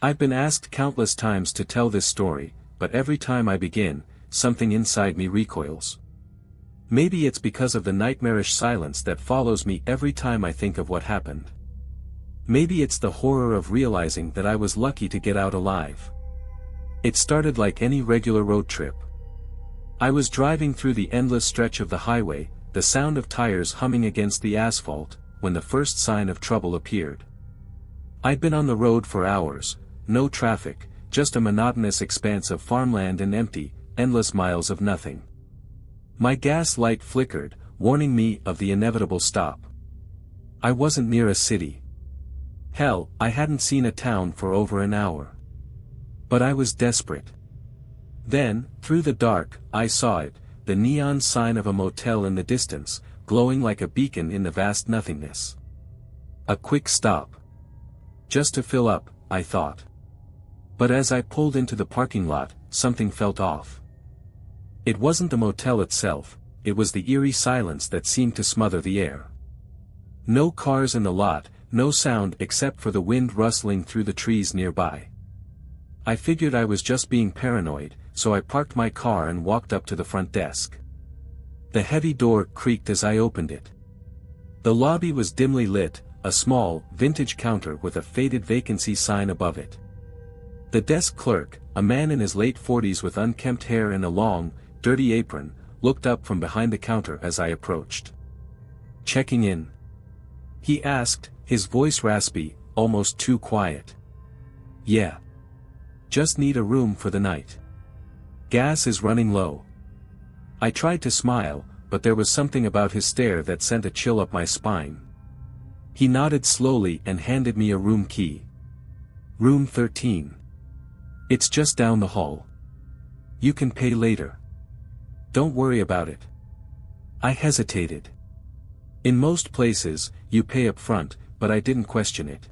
I've been asked countless times to tell this story, but every time I begin, something inside me recoils. Maybe it's because of the nightmarish silence that follows me every time I think of what happened. Maybe it's the horror of realizing that I was lucky to get out alive. It started like any regular road trip. I was driving through the endless stretch of the highway, the sound of tires humming against the asphalt, when the first sign of trouble appeared. I'd been on the road for hours, no traffic, just a monotonous expanse of farmland and empty, endless miles of nothing. My gas light flickered, warning me of the inevitable stop. I wasn't near a city. Hell, I hadn't seen a town for over an hour. But I was desperate. Then, through the dark, I saw it, the neon sign of a motel in the distance, glowing like a beacon in the vast nothingness. A quick stop. Just to fill up, I thought. But as I pulled into the parking lot, something felt off. It wasn't the motel itself, it was the eerie silence that seemed to smother the air. No cars in the lot, no sound except for the wind rustling through the trees nearby. I figured I was just being paranoid, so I parked my car and walked up to the front desk. The heavy door creaked as I opened it. The lobby was dimly lit, a small, vintage counter with a faded vacancy sign above it. The desk clerk, a man in his late 40s with unkempt hair and a long, dirty apron, looked up from behind the counter as I approached. "Checking in?" he asked, his voice raspy, almost too quiet. "Yeah. Just need a room for the night. Gas is running low." I tried to smile, but there was something about his stare that sent a chill up my spine. He nodded slowly and handed me a room key. "Room 13. It's just down the hall. You can pay later. Don't worry about it." I hesitated. In most places, you pay up front, but I didn't question it.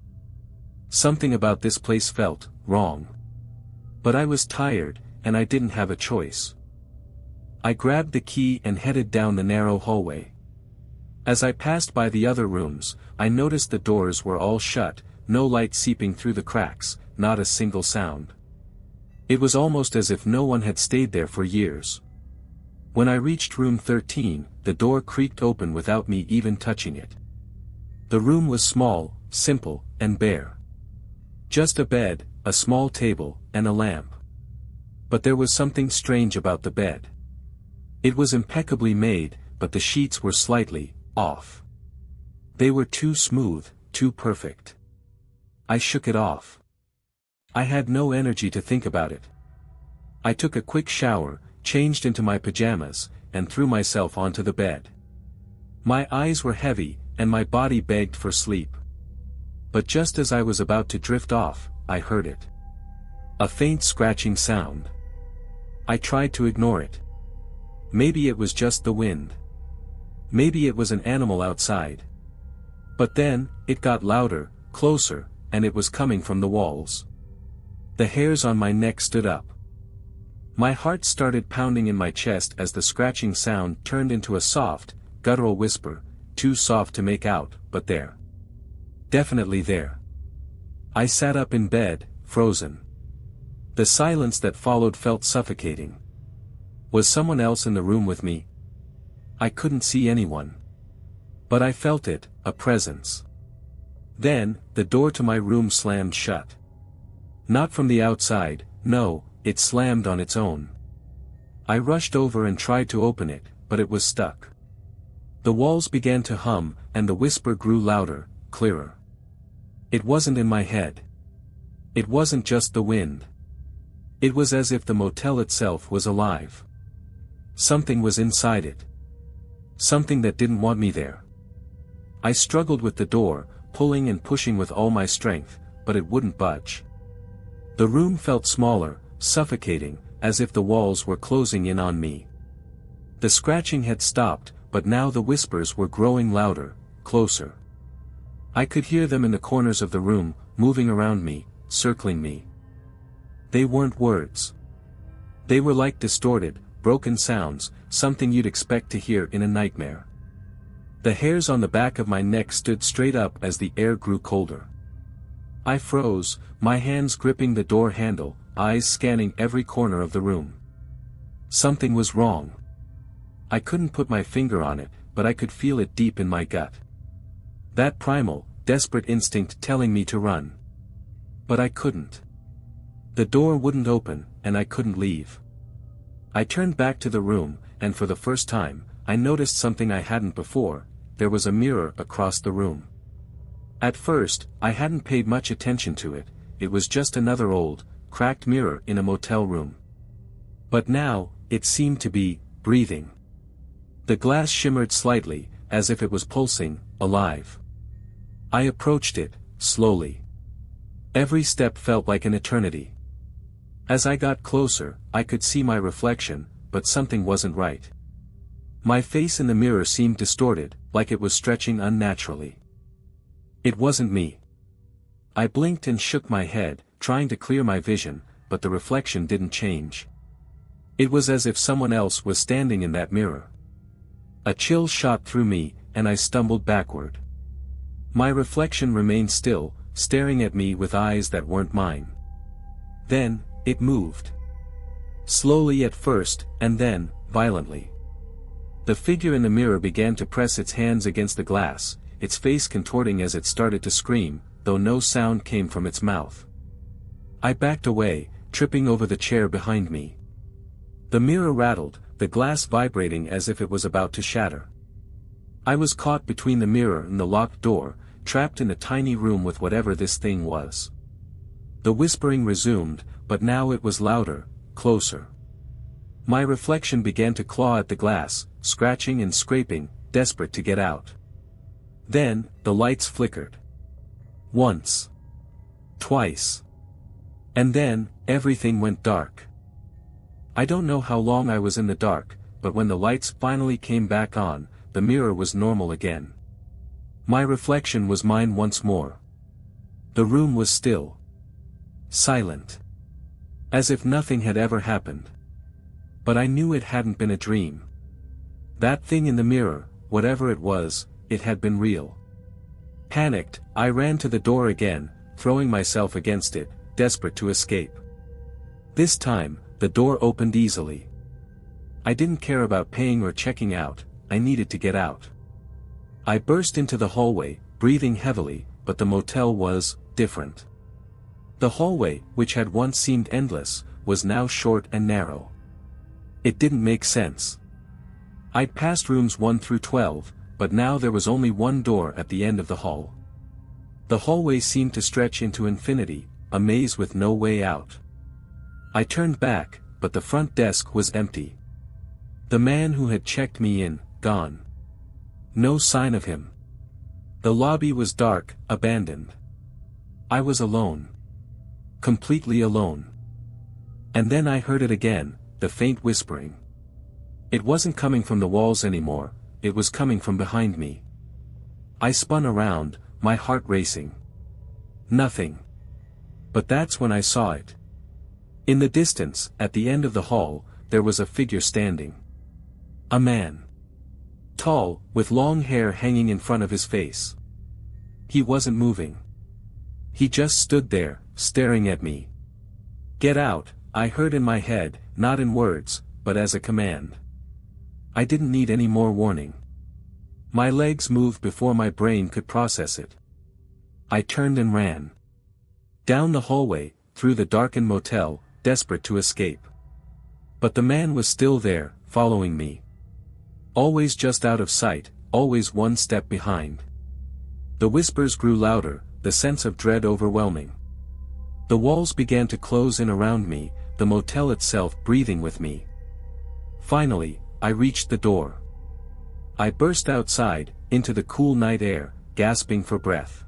Something about this place felt wrong. But I was tired, and I didn't have a choice. I grabbed the key and headed down the narrow hallway. As I passed by the other rooms, I noticed the doors were all shut, no light seeping through the cracks, not a single sound. It was almost as if no one had stayed there for years. When I reached room 13, the door creaked open without me even touching it. The room was small, simple, and bare. Just a bed, a small table, and a lamp. But there was something strange about the bed. It was impeccably made, but the sheets were slightly off. They were too smooth, too perfect. I shook it off. I had no energy to think about it. I took a quick shower, changed into my pajamas, and threw myself onto the bed. My eyes were heavy, and my body begged for sleep. But just as I was about to drift off, I heard it. A faint scratching sound. I tried to ignore it. Maybe it was just the wind. Maybe it was an animal outside. But then, it got louder, closer, and it was coming from the walls. The hairs on my neck stood up. My heart started pounding in my chest as the scratching sound turned into a soft, guttural whisper, too soft to make out, but there. Definitely there. I sat up in bed, frozen. The silence that followed felt suffocating. Was someone else in the room with me? I couldn't see anyone. But I felt it, a presence. Then, the door to my room slammed shut. Not from the outside, no, it slammed on its own. I rushed over and tried to open it, but it was stuck. The walls began to hum, and the whisper grew louder, clearer. It wasn't in my head. It wasn't just the wind. It was as if the motel itself was alive. Something was inside it. Something that didn't want me there. I struggled with the door, pulling and pushing with all my strength, but it wouldn't budge. The room felt smaller, suffocating, as if the walls were closing in on me. The scratching had stopped, but now the whispers were growing louder, closer. I could hear them in the corners of the room, moving around me, circling me. They weren't words. They were like distorted, broken sounds, something you'd expect to hear in a nightmare. The hairs on the back of my neck stood straight up as the air grew colder. I froze, my hands gripping the door handle, eyes scanning every corner of the room. Something was wrong. I couldn't put my finger on it, but I could feel it deep in my gut. That primal, desperate instinct telling me to run. But I couldn't. The door wouldn't open, and I couldn't leave. I turned back to the room, and for the first time, I noticed something I hadn't before. There was a mirror across the room. At first, I hadn't paid much attention to it. It was just another old, cracked mirror in a motel room. But now, it seemed to be breathing. The glass shimmered slightly, as if it was pulsing, alive. I approached it, slowly. Every step felt like an eternity. As I got closer, I could see my reflection, but something wasn't right. My face in the mirror seemed distorted, like it was stretching unnaturally. It wasn't me. I blinked and shook my head, trying to clear my vision, but the reflection didn't change. It was as if someone else was standing in that mirror. A chill shot through me, and I stumbled backward. My reflection remained still, staring at me with eyes that weren't mine. Then, it moved. Slowly at first, and then, violently. The figure in the mirror began to press its hands against the glass, its face contorting as it started to scream, though no sound came from its mouth. I backed away, tripping over the chair behind me. The mirror rattled, the glass vibrating as if it was about to shatter. I was caught between the mirror and the locked door, trapped in a tiny room with whatever this thing was. The whispering resumed, but now it was louder, closer. My reflection began to claw at the glass, scratching and scraping, desperate to get out. Then, the lights flickered. Once. Twice. And then, everything went dark. I don't know how long I was in the dark, but when the lights finally came back on, the mirror was normal again. My reflection was mine once more. The room was still. Silent. As if nothing had ever happened. But I knew it hadn't been a dream. That thing in the mirror, whatever it was, it had been real. Panicked, I ran to the door again, throwing myself against it, desperate to escape. This time, the door opened easily. I didn't care about paying or checking out, I needed to get out. I burst into the hallway, breathing heavily, but the motel was different. The hallway, which had once seemed endless, was now short and narrow. It didn't make sense. I'd passed rooms 1 through 12, but now there was only one door at the end of the hall. The hallway seemed to stretch into infinity, a maze with no way out. I turned back, but the front desk was empty. The man who had checked me in, gone. No sign of him. The lobby was dark, abandoned. I was alone. Completely alone. And then I heard it again, the faint whispering. It wasn't coming from the walls anymore, it was coming from behind me. I spun around, my heart racing. Nothing. But that's when I saw it. In the distance, at the end of the hall, there was a figure standing. A man. Tall, with long hair hanging in front of his face. He wasn't moving. He just stood there, staring at me. "Get out," I heard in my head, not in words, but as a command. I didn't need any more warning. My legs moved before my brain could process it. I turned and ran. Down the hallway, through the darkened motel, desperate to escape. But the man was still there, following me. Always just out of sight, always one step behind. The whispers grew louder, the sense of dread overwhelming. The walls began to close in around me, the motel itself breathing with me. Finally, I reached the door. I burst outside, into the cool night air, gasping for breath.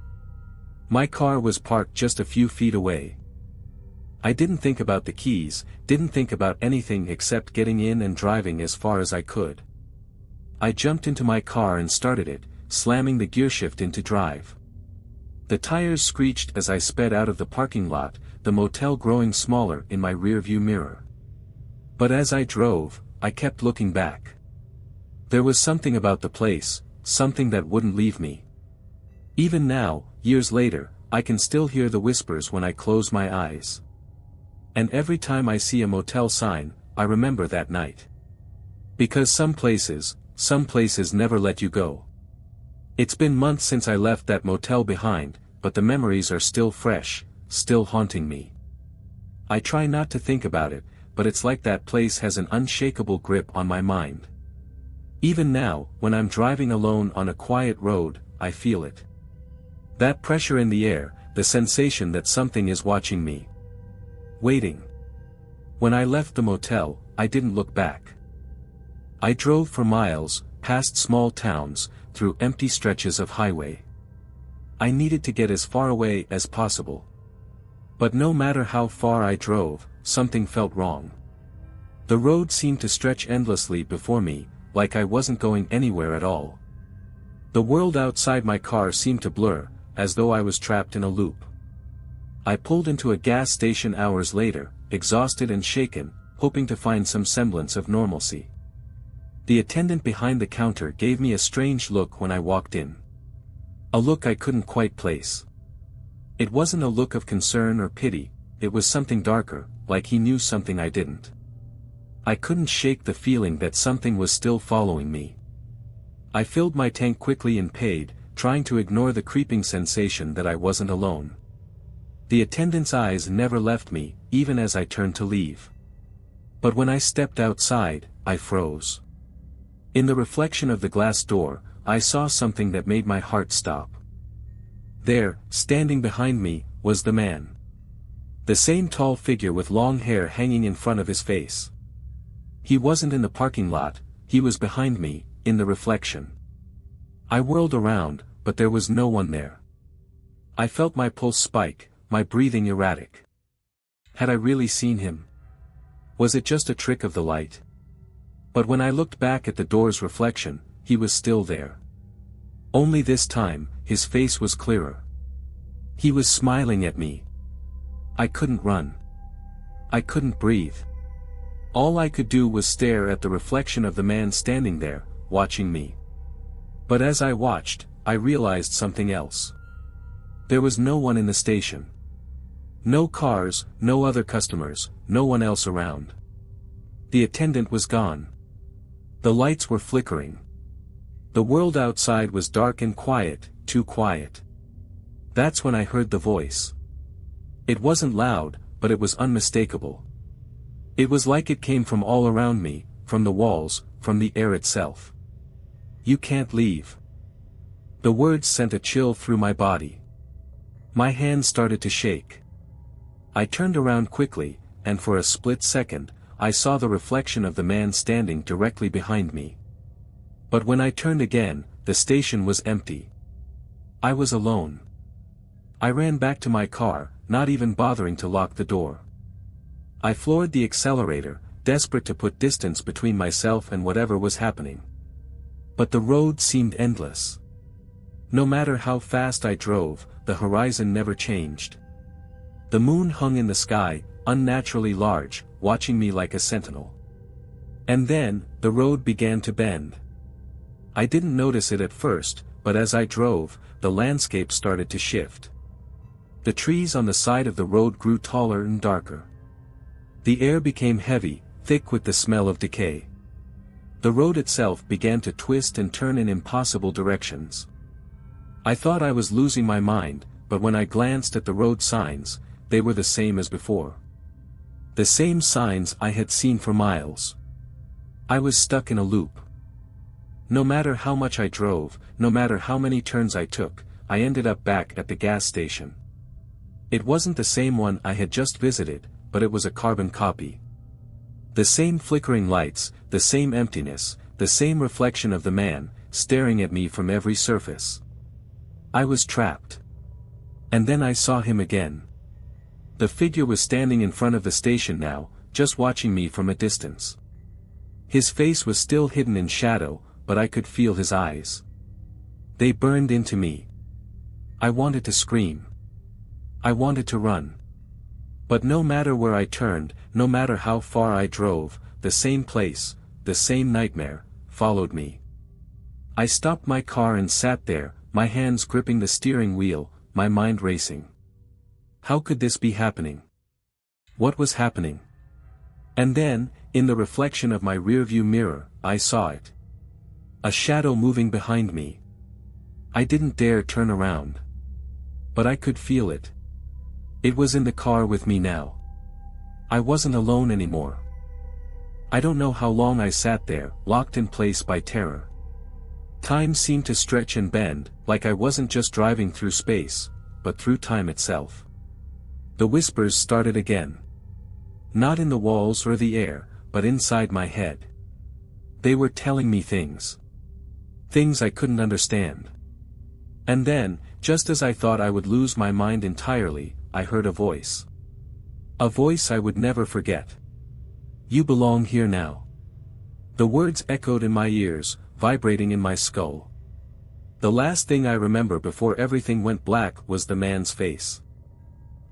My car was parked just a few feet away. I didn't think about the keys, didn't think about anything except getting in and driving as far as I could. I jumped into my car and started it, slamming the gearshift into drive. The tires screeched as I sped out of the parking lot, the motel growing smaller in my rearview mirror. But as I drove, I kept looking back. There was something about the place, something that wouldn't leave me. Even now, years later, I can still hear the whispers when I close my eyes. And every time I see a motel sign, I remember that night. Because some places never let you go. It's been months since I left that motel behind, but the memories are still fresh, still haunting me. I try not to think about it, but it's like that place has an unshakable grip on my mind. Even now, when I'm driving alone on a quiet road, I feel it. That pressure in the air, the sensation that something is watching me. Waiting. When I left the motel, I didn't look back. I drove for miles, past small towns, through empty stretches of highway. I needed to get as far away as possible. But no matter how far I drove, something felt wrong. The road seemed to stretch endlessly before me, like I wasn't going anywhere at all. The world outside my car seemed to blur, as though I was trapped in a loop. I pulled into a gas station hours later, exhausted and shaken, hoping to find some semblance of normalcy. The attendant behind the counter gave me a strange look when I walked in. A look I couldn't quite place. It wasn't a look of concern or pity, it was something darker, like he knew something I didn't. I couldn't shake the feeling that something was still following me. I filled my tank quickly and paid, trying to ignore the creeping sensation that I wasn't alone. The attendant's eyes never left me, even as I turned to leave. But when I stepped outside, I froze. In the reflection of the glass door, I saw something that made my heart stop. There, standing behind me, was the man. The same tall figure with long hair hanging in front of his face. He wasn't in the parking lot, he was behind me, in the reflection. I whirled around, but there was no one there. I felt my pulse spike, my breathing erratic. Had I really seen him? Was it just a trick of the light? But when I looked back at the door's reflection, he was still there. Only this time, his face was clearer. He was smiling at me. I couldn't run. I couldn't breathe. All I could do was stare at the reflection of the man standing there, watching me. But as I watched, I realized something else. There was no one in the station. No cars, no other customers, no one else around. The attendant was gone. The lights were flickering. The world outside was dark and quiet, too quiet. That's when I heard the voice. It wasn't loud, but it was unmistakable. It was like it came from all around me, from the walls, from the air itself. You can't leave. The words sent a chill through my body. My hands started to shake. I turned around quickly, and for a split second, I saw the reflection of the man standing directly behind me. But when I turned again, the station was empty. I was alone. I ran back to my car, not even bothering to lock the door. I floored the accelerator, desperate to put distance between myself and whatever was happening. But the road seemed endless. No matter how fast I drove, the horizon never changed. The moon hung in the sky, unnaturally large, watching me like a sentinel. And then, the road began to bend. I didn't notice it at first, but as I drove, the landscape started to shift. The trees on the side of the road grew taller and darker. The air became heavy, thick with the smell of decay. The road itself began to twist and turn in impossible directions. I thought I was losing my mind, but when I glanced at the road signs, they were the same as before. The same signs I had seen for miles. I was stuck in a loop. No matter how much I drove, no matter how many turns I took, I ended up back at the gas station. It wasn't the same one I had just visited, but it was a carbon copy. The same flickering lights, the same emptiness, the same reflection of the man, staring at me from every surface. I was trapped. And then I saw him again. The figure was standing in front of the station now, just watching me from a distance. His face was still hidden in shadow, but I could feel his eyes. They burned into me. I wanted to scream. I wanted to run. But no matter where I turned, no matter how far I drove, the same place, the same nightmare, followed me. I stopped my car and sat there, my hands gripping the steering wheel, my mind racing. How could this be happening? What was happening? And then, in the reflection of my rearview mirror, I saw it. A shadow moving behind me. I didn't dare turn around. But I could feel it. It was in the car with me now. I wasn't alone anymore. I don't know how long I sat there, locked in place by terror. Time seemed to stretch and bend, like I wasn't just driving through space, but through time itself. The whispers started again. Not in the walls or the air, but inside my head. They were telling me things. Things I couldn't understand. And then, just as I thought I would lose my mind entirely, I heard a voice. A voice I would never forget. You belong here now. The words echoed in my ears, vibrating in my skull. The last thing I remember before everything went black was the man's face.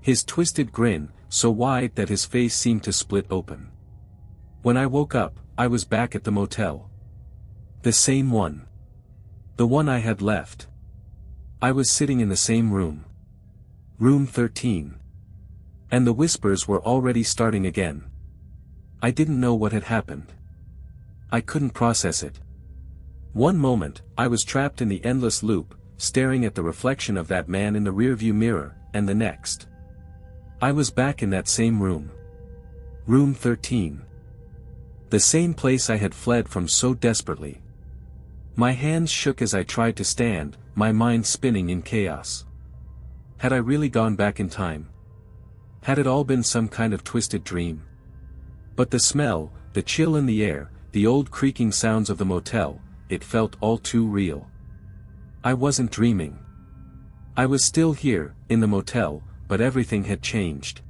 His twisted grin, so wide that his face seemed to split open. When I woke up, I was back at the motel. The same one. The one I had left. I was sitting in the same room. Room 13. And the whispers were already starting again. I didn't know what had happened. I couldn't process it. One moment, I was trapped in the endless loop, staring at the reflection of that man in the rearview mirror, and the next. I was back in that same room. Room 13. The same place I had fled from so desperately. My hands shook as I tried to stand, my mind spinning in chaos. Had I really gone back in time? Had it all been some kind of twisted dream? But the smell, the chill in the air, the old creaking sounds of the motel, it felt all too real. I wasn't dreaming. I was still here, in the motel, but everything had changed.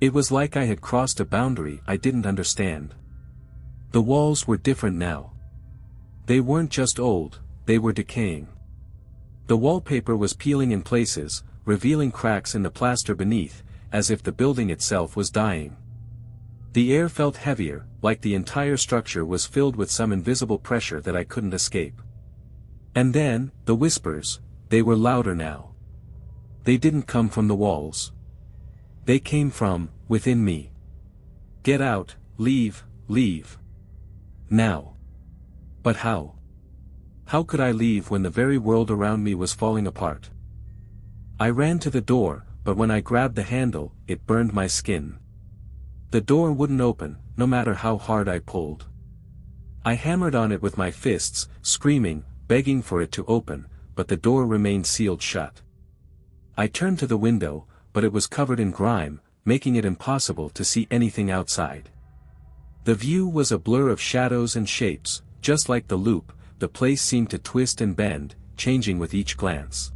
It was like I had crossed a boundary I didn't understand. The walls were different now. They weren't just old, they were decaying. The wallpaper was peeling in places, revealing cracks in the plaster beneath, as if the building itself was dying. The air felt heavier, like the entire structure was filled with some invisible pressure that I couldn't escape. And then, the whispers, they were louder now. They didn't come from the walls. They came from, within me. Get out, leave, leave. Now. But how? How could I leave when the very world around me was falling apart? I ran to the door, but when I grabbed the handle, it burned my skin. The door wouldn't open, no matter how hard I pulled. I hammered on it with my fists, screaming, begging for it to open, but the door remained sealed shut. I turned to the window, but it was covered in grime, making it impossible to see anything outside. The view was a blur of shadows and shapes, just like the loop, the place seemed to twist and bend, changing with each glance.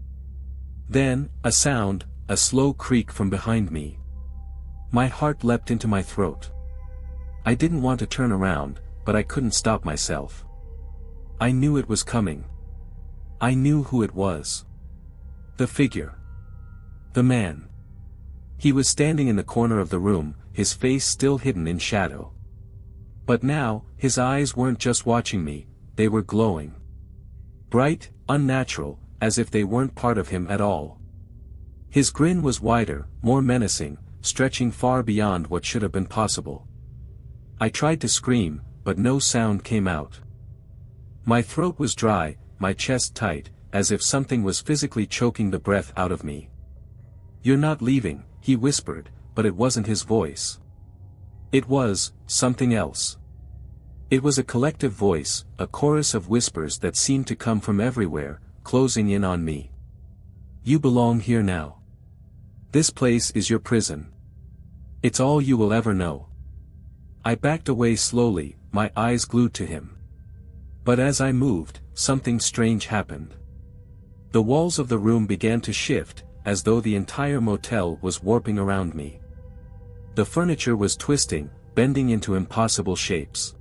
Then, a sound, a slow creak from behind me. My heart leapt into my throat. I didn't want to turn around, but I couldn't stop myself. I knew it was coming. I knew who it was. The figure. The man. He was standing in the corner of the room, his face still hidden in shadow. But now, his eyes weren't just watching me, they were glowing. Bright, unnatural, as if they weren't part of him at all. His grin was wider, more menacing, stretching far beyond what should have been possible. I tried to scream, but no sound came out. My throat was dry, my chest tight, as if something was physically choking the breath out of me. "You're not leaving," he whispered, but it wasn't his voice. It was something else. It was a collective voice, a chorus of whispers that seemed to come from everywhere, closing in on me. "You belong here now. This place is your prison. It's all you will ever know." I backed away slowly, my eyes glued to him. But as I moved, something strange happened. The walls of the room began to shift, as though the entire motel was warping around me. The furniture was twisting, bending into impossible shapes.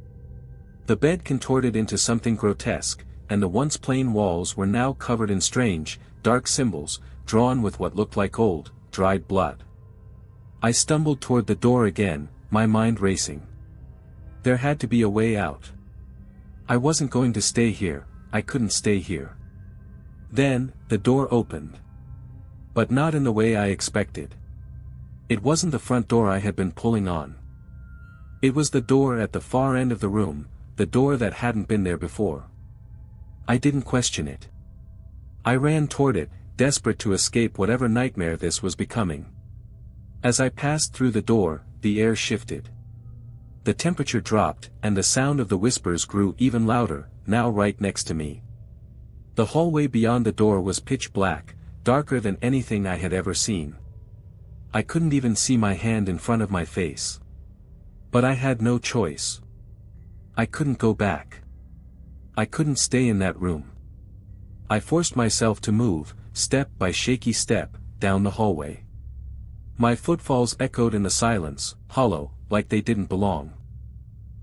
The bed contorted into something grotesque, and the once plain walls were now covered in strange, dark symbols, drawn with what looked like old, dried blood. I stumbled toward the door again, my mind racing. There had to be a way out. I wasn't going to stay here, I couldn't stay here. Then, the door opened. But not in the way I expected. It wasn't the front door I had been pulling on. It was the door at the far end of the room, the door that hadn't been there before. I didn't question it. I ran toward it, desperate to escape whatever nightmare this was becoming. As I passed through the door, the air shifted. The temperature dropped, and the sound of the whispers grew even louder, now right next to me. The hallway beyond the door was pitch black, darker than anything I had ever seen. I couldn't even see my hand in front of my face. But I had no choice. I couldn't go back. I couldn't stay in that room. I forced myself to move, step by shaky step, down the hallway. My footfalls echoed in the silence, hollow, like they didn't belong.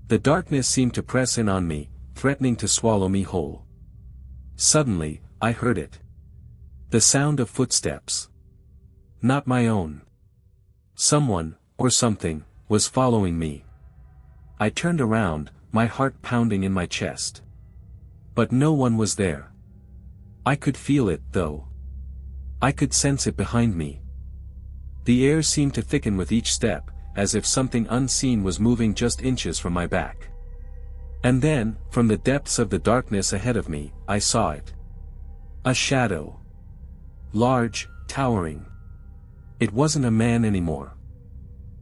The darkness seemed to press in on me, threatening to swallow me whole. Suddenly, I heard it. The sound of footsteps. Not my own. Someone, or something, was following me. I turned around, my heart pounding in my chest. But no one was there. I could feel it, though. I could sense it behind me. The air seemed to thicken with each step, as if something unseen was moving just inches from my back. And then, from the depths of the darkness ahead of me, I saw it. A shadow. Large, towering. It wasn't a man anymore.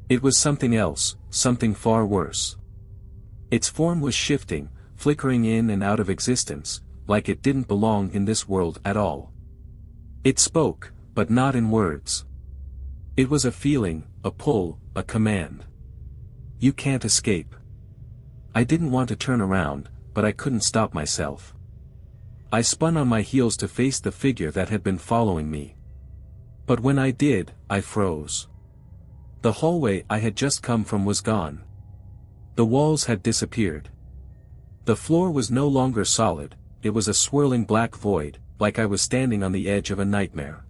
It was something else, something far worse. Its form was shifting, flickering in and out of existence, like it didn't belong in this world at all. It spoke, but not in words. It was a feeling, a pull, a command. You can't escape. I didn't want to turn around, but I couldn't stop myself. I spun on my heels to face the figure that had been following me. But when I did, I froze. The hallway I had just come from was gone. The walls had disappeared. The floor was no longer solid, it was a swirling black void, like I was standing on the edge of a nightmare.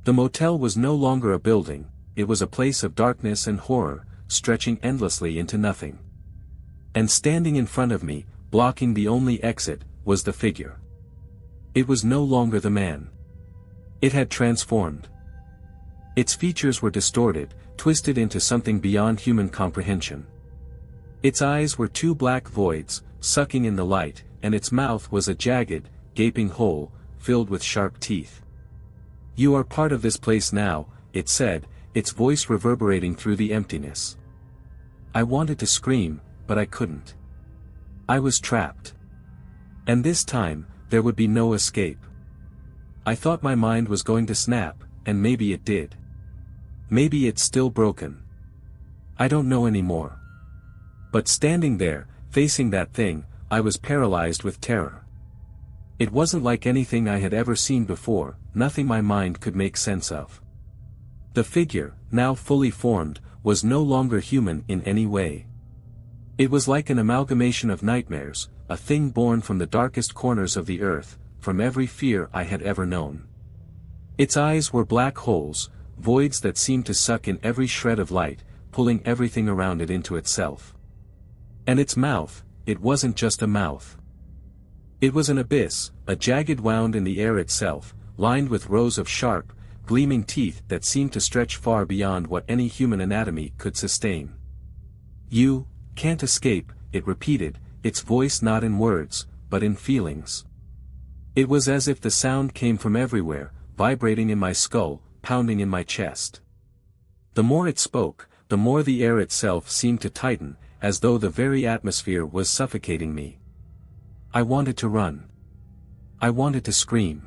The motel was no longer a building, it was a place of darkness and horror, stretching endlessly into nothing. And standing in front of me, blocking the only exit, was the figure. It was no longer the man. It had transformed. Its features were distorted, twisted into something beyond human comprehension. Its eyes were two black voids, sucking in the light, and its mouth was a jagged, gaping hole, filled with sharp teeth. "You are part of this place now," it said, its voice reverberating through the emptiness. I wanted to scream, but I couldn't. I was trapped. And this time, there would be no escape. I thought my mind was going to snap, and maybe it did. Maybe it's still broken. I don't know anymore. But standing there, facing that thing, I was paralyzed with terror. It wasn't like anything I had ever seen before, nothing my mind could make sense of. The figure, now fully formed, was no longer human in any way. It was like an amalgamation of nightmares, a thing born from the darkest corners of the earth, from every fear I had ever known. Its eyes were black holes, voids that seemed to suck in every shred of light, pulling everything around it into itself. And its mouth, it wasn't just a mouth. It was an abyss, a jagged wound in the air itself, lined with rows of sharp, gleaming teeth that seemed to stretch far beyond what any human anatomy could sustain. "You can't escape," it repeated, its voice not in words, but in feelings. It was as if the sound came from everywhere, vibrating in my skull, pounding in my chest. The more it spoke, the more the air itself seemed to tighten, as though the very atmosphere was suffocating me. I wanted to run. I wanted to scream.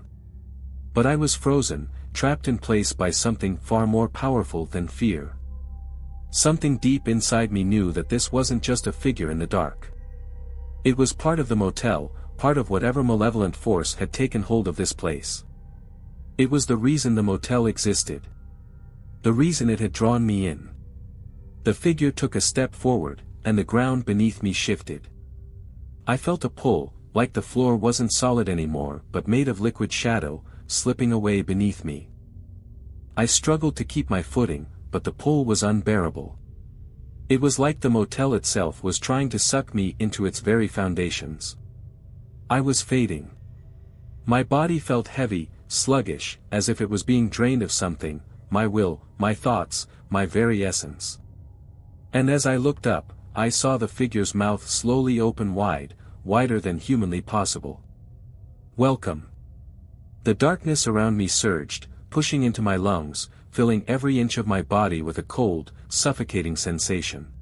But I was frozen, trapped in place by something far more powerful than fear. Something deep inside me knew that this wasn't just a figure in the dark. It was part of the motel, part of whatever malevolent force had taken hold of this place. It was the reason the motel existed. The reason it had drawn me in. The figure took a step forward, and the ground beneath me shifted. I felt a pull, like the floor wasn't solid anymore but made of liquid shadow, slipping away beneath me. I struggled to keep my footing, but the pull was unbearable. It was like the motel itself was trying to suck me into its very foundations. I was fading. My body felt heavy, sluggish, as if it was being drained of something, my will, my thoughts, my very essence. And as I looked up, I saw the figure's mouth slowly open wide, wider than humanly possible. Welcome. The darkness around me surged, pushing into my lungs, filling every inch of my body with a cold, suffocating sensation.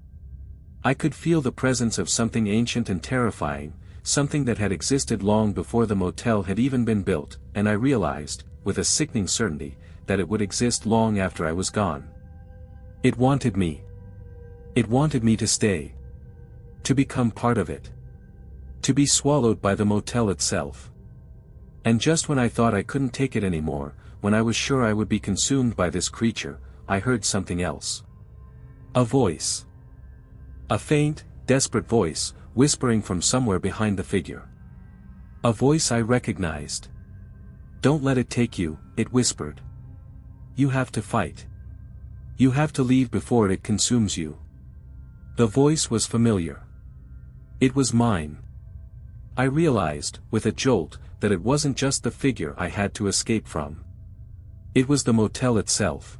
I could feel the presence of something ancient and terrifying, something that had existed long before the motel had even been built, and I realized, with a sickening certainty, that it would exist long after I was gone. It wanted me. It wanted me to stay. To become part of it. To be swallowed by the motel itself. And just when I thought I couldn't take it anymore, when I was sure I would be consumed by this creature, I heard something else. A voice. A faint, desperate voice, whispering from somewhere behind the figure. A voice I recognized. Don't let it take you, it whispered. You have to fight. You have to leave before it consumes you. The voice was familiar. It was mine. I realized, with a jolt, that it wasn't just the figure I had to escape from. It was the motel itself.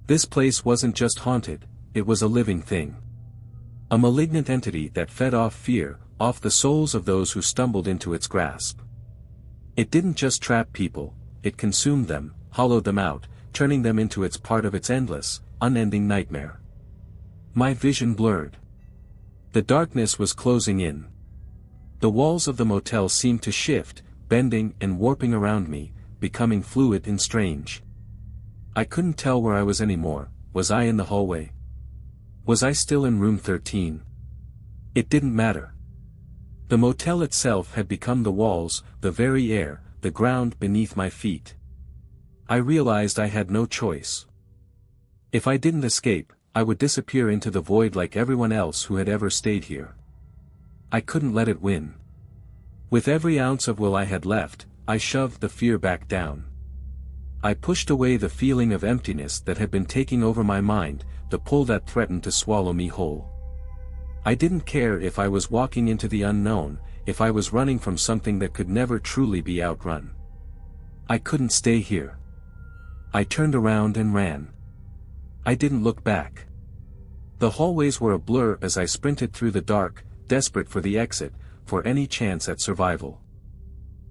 This place wasn't just haunted, it was a living thing. A malignant entity that fed off fear, off the souls of those who stumbled into its grasp. It didn't just trap people, it consumed them, hollowed them out, turning them into its part of its endless, unending nightmare. My vision blurred. The darkness was closing in. The walls of the motel seemed to shift, bending and warping around me, becoming fluid and strange. I couldn't tell where I was anymore. Was I in the hallway? Was I still in room 13? It didn't matter. The motel itself had become the walls, the very air, the ground beneath my feet. I realized I had no choice. If I didn't escape, I would disappear into the void like everyone else who had ever stayed here. I couldn't let it win. With every ounce of will I had left, I shoved the fear back down. I pushed away the feeling of emptiness that had been taking over my mind, the pull that threatened to swallow me whole. I didn't care if I was walking into the unknown, if I was running from something that could never truly be outrun. I couldn't stay here. I turned around and ran. I didn't look back. The hallways were a blur as I sprinted through the dark, desperate for the exit, for any chance at survival.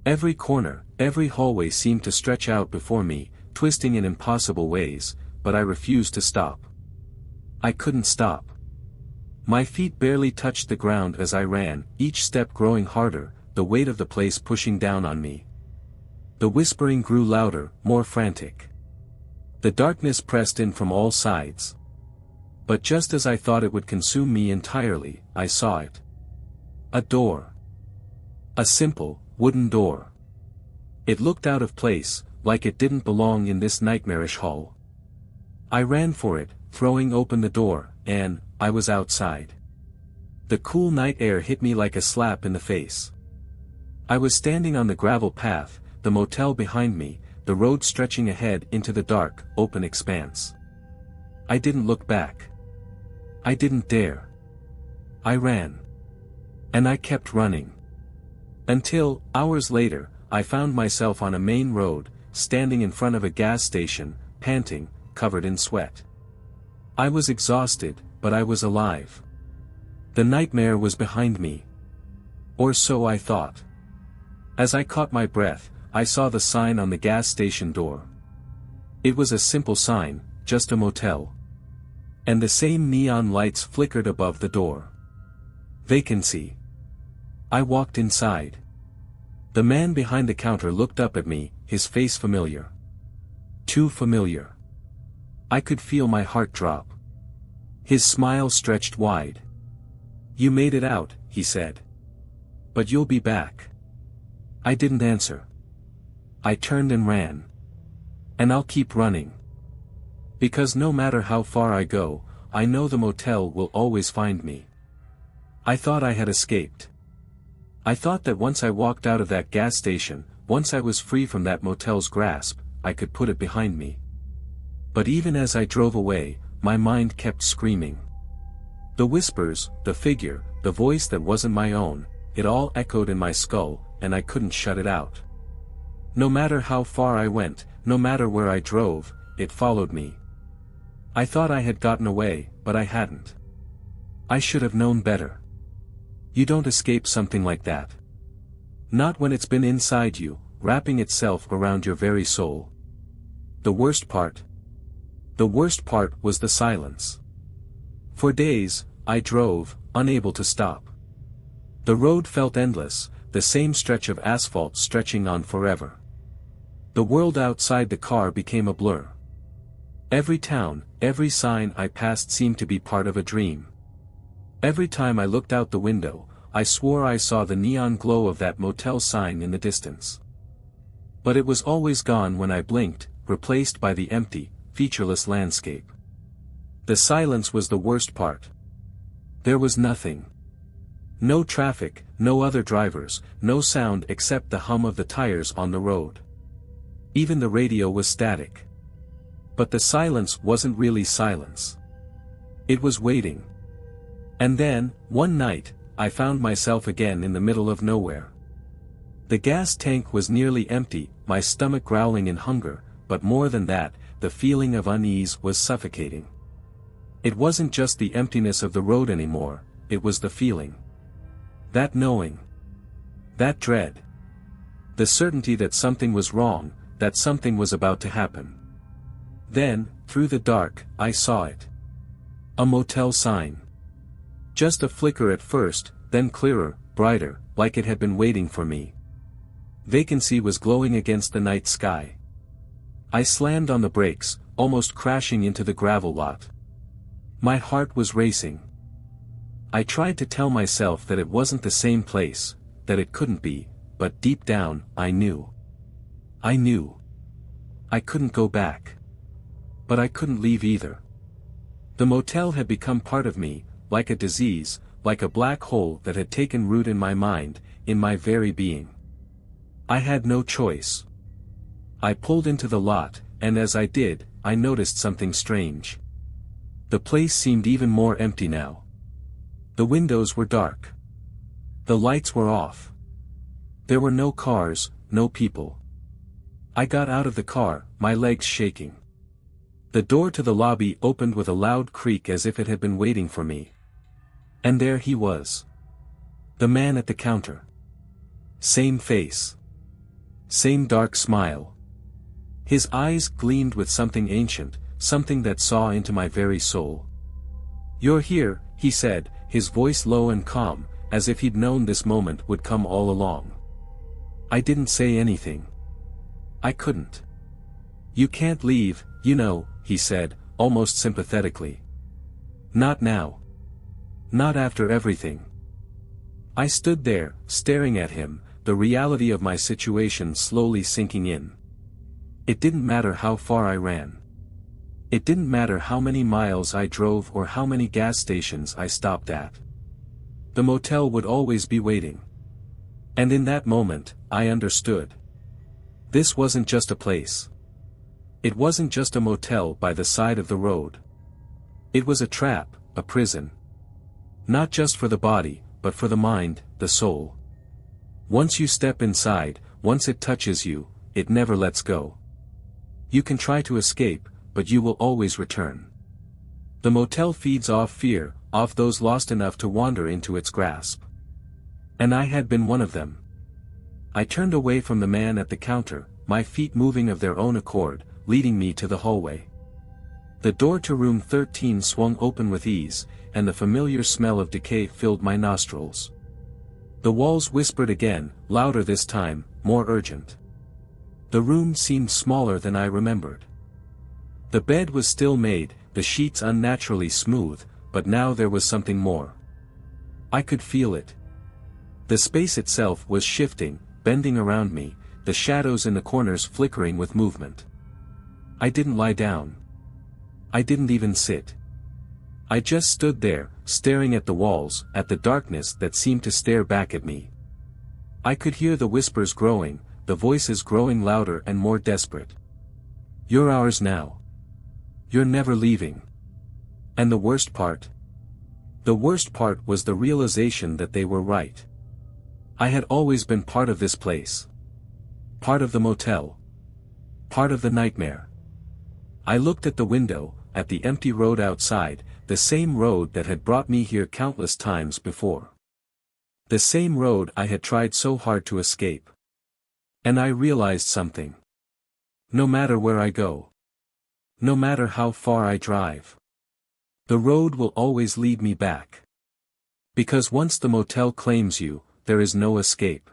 Every corner, every hallway seemed to stretch out before me, twisting in impossible ways, but I refused to stop. I couldn't stop. My feet barely touched the ground as I ran, each step growing harder, the weight of the place pushing down on me. The whispering grew louder, more frantic. The darkness pressed in from all sides. But just as I thought it would consume me entirely, I saw it. A door. A simple, wooden door. It looked out of place, like it didn't belong in this nightmarish hall. I ran for it, throwing open the door, and I was outside. The cool night air hit me like a slap in the face. I was standing on the gravel path, the motel behind me, the road stretching ahead into the dark, open expanse. I didn't look back. I didn't dare. I ran. And I kept running. Until, hours later, I found myself on a main road, standing in front of a gas station, panting, covered in sweat. I was exhausted, but I was alive. The nightmare was behind me. Or so I thought. As I caught my breath, I saw the sign on the gas station door. It was a simple sign, just a motel. And the same neon lights flickered above the door. Vacancy. I walked inside. The man behind the counter looked up at me, his face familiar. Too familiar. I could feel my heart drop. His smile stretched wide. "You made it out," he said. "But you'll be back." I didn't answer. I turned and ran. And I'll keep running. Because no matter how far I go, I know the motel will always find me. I thought I had escaped. I thought that once I walked out of that gas station, once I was free from that motel's grasp, I could put it behind me. But even as I drove away, my mind kept screaming. The whispers, the figure, the voice that wasn't my own, it all echoed in my skull, and I couldn't shut it out. No matter how far I went, no matter where I drove, it followed me. I thought I had gotten away, but I hadn't. I should have known better. You don't escape something like that. Not when it's been inside you, wrapping itself around your very soul. The worst part? The worst part was the silence. For days, I drove, unable to stop. The road felt endless, the same stretch of asphalt stretching on forever. The world outside the car became a blur. Every town, every sign I passed seemed to be part of a dream. Every time I looked out the window, I swore I saw the neon glow of that motel sign in the distance. But it was always gone when I blinked, replaced by the empty, featureless landscape. The silence was the worst part. There was nothing. No traffic, no other drivers, no sound except the hum of the tires on the road. Even the radio was static. But the silence wasn't really silence. It was waiting. And then, one night, I found myself again in the middle of nowhere. The gas tank was nearly empty, my stomach growling in hunger, but more than that, the feeling of unease was suffocating. It wasn't just the emptiness of the road anymore, it was the feeling. That knowing. That dread. The certainty that something was wrong, that something was about to happen. Then, through the dark, I saw it. A motel sign. Just a flicker at first, then clearer, brighter, like it had been waiting for me. Vacancy was glowing against the night sky. I slammed on the brakes, almost crashing into the gravel lot. My heart was racing. I tried to tell myself that it wasn't the same place, that it couldn't be, but deep down, I knew. I knew. I couldn't go back. But I couldn't leave either. The motel had become part of me, like a disease, like a black hole that had taken root in my mind, in my very being. I had no choice. I pulled into the lot, and as I did, I noticed something strange. The place seemed even more empty now. The windows were dark. The lights were off. There were no cars, no people. I got out of the car, my legs shaking. The door to the lobby opened with a loud creak as if it had been waiting for me. And there he was. The man at the counter. Same face. Same dark smile. His eyes gleamed with something ancient, something that saw into my very soul. "You're here," he said, his voice low and calm, as if he'd known this moment would come all along. I didn't say anything. I couldn't. "You can't leave, you know," he said, almost sympathetically. "Not now. Not after everything." I stood there, staring at him, the reality of my situation slowly sinking in. It didn't matter how far I ran. It didn't matter how many miles I drove or how many gas stations I stopped at. The motel would always be waiting. And in that moment, I understood. This wasn't just a place. It wasn't just a motel by the side of the road. It was a trap, a prison. Not just for the body, but for the mind, the soul. Once you step inside, once it touches you, it never lets go. You can try to escape, but you will always return. The motel feeds off fear, off those lost enough to wander into its grasp. And I had been one of them. I turned away from the man at the counter, my feet moving of their own accord, leading me to the hallway. The door to room 13 swung open with ease, and the familiar smell of decay filled my nostrils. The walls whispered again, louder this time, more urgent. The room seemed smaller than I remembered. The bed was still made, the sheets unnaturally smooth, but now there was something more. I could feel it. The space itself was shifting, bending around me, the shadows in the corners flickering with movement. I didn't lie down. I didn't even sit. I just stood there, staring at the walls, at the darkness that seemed to stare back at me. I could hear the whispers growing, the voices growing louder and more desperate. "You're ours now. You're never leaving." And the worst part? The worst part was the realization that they were right. I had always been part of this place. Part of the motel. Part of the nightmare. I looked at the window, at the empty road outside, the same road that had brought me here countless times before. The same road I had tried so hard to escape. And I realized something. No matter where I go, no matter how far I drive, the road will always lead me back. Because once the motel claims you, there is no escape.